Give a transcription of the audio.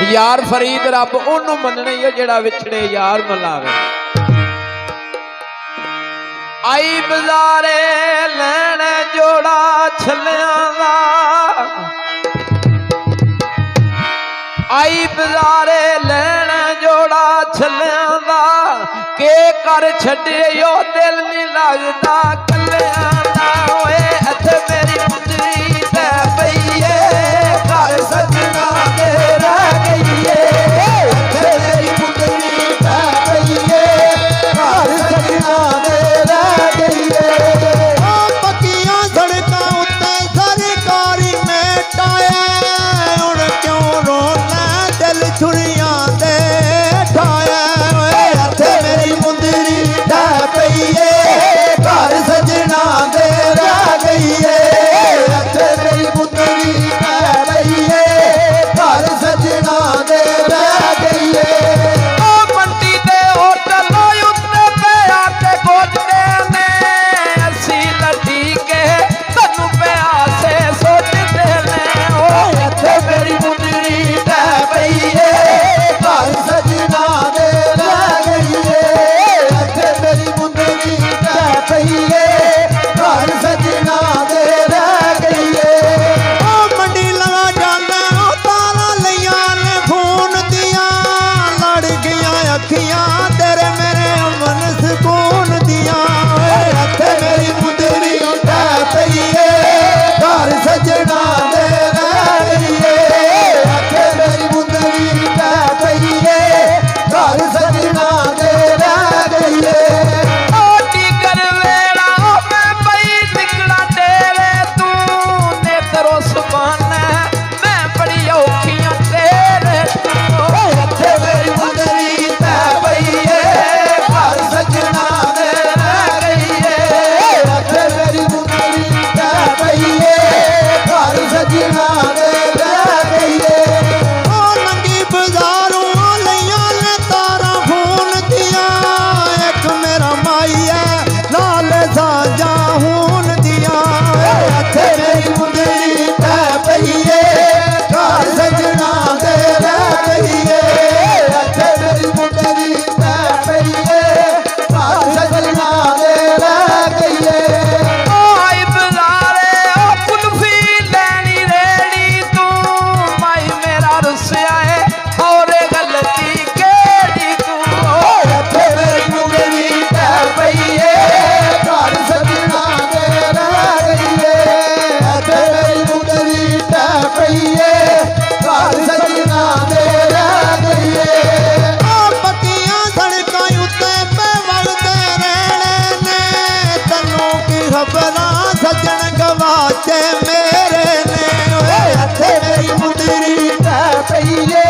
यार फरीद रब ओनू मनने ही जेड़ा विछड़े यार मलावे। आई बाजारे लैण जोड़ा छलियां दा, आई बाजारे लैण जोड़ा छलियां दा, के कर छड्डियो दिल नहीं लगदा कलियां दा। ओए इत्थे मेरी पुतरी ते पई ए, घर सजना दे रह गई ए। इत्थे मेरी पुतरी ते पई ए, घर सजना दे रह गई ए। पक्कियां सड़कां उत्ते सरकारी मेटाए, हुण क्यों रोना दिल छुरियां दे ठाए। इत्थे मेरी पुतरी ते पई ए, घर सजना दे रह गई ए। इत्थे मेरी पुतरी ते पई ए, घर सजना दे रह गई ए। ओ मंडी दे होटल उत्ते पिया ते गोदे ने, असी लटी के तन्नू प्यासे सोचदे ने। ओ इत्थे मेरी पुतरी ते पई ए, घर सजना दे रह गई ए। इत्थे मेरी पुतरी ते पई ए, घर सजना दे रह गई ए। मंडी लगा जाना तारा लिया ने खून दिया, लड़ गया अखियां तेरे मेरे मन सुकून दिया। इत्थे मेरी पुतरी ते पई ए, घर सजना दे रह गई ए। इत्थे मेरी पुतरी ते पई ए, घर सजना दे रह गई ए। ओ टिकर वेड़ा मैं पई निकला तेरे, तू नेत्रो सुबाना मैं बड़ी औखियां तेरे तू। इत्थे मेरी पुतरी ते पई ए, घर सजना दे रह गई ए। इत्थे मेरी पुतरी ते पई ए, घर सजना दे रह गई ए। लंगी बाजारों लिया ने तारा खून दिया, एक मेरा माई है लाल साजा खून दिया। इत्थे मेरी पुतरी ते पई ए, घर सजना दे रह गई ए। इत्थे मेरी पुतरी ते पई ए, घर सजना दे रह गई ए। आई बाजारे ओ कुल्फी लैनी रेड़ी, तू माई मेरा रुसिया है और गलती केड़ी तू। इत्थे मेरी पुतरी ते पई ए, घर सजना दे रह गई ए। इत्थे मेरी पुतरी ते पई ए, घर सजना दे रह गई ए। पक्कियां सड़कां उत्ते पे वगदे रहने ने, तन्नू की खबरां सज्जन गवाचे मेरे ने। इत्थे मेरी पुतरी ते पई ए,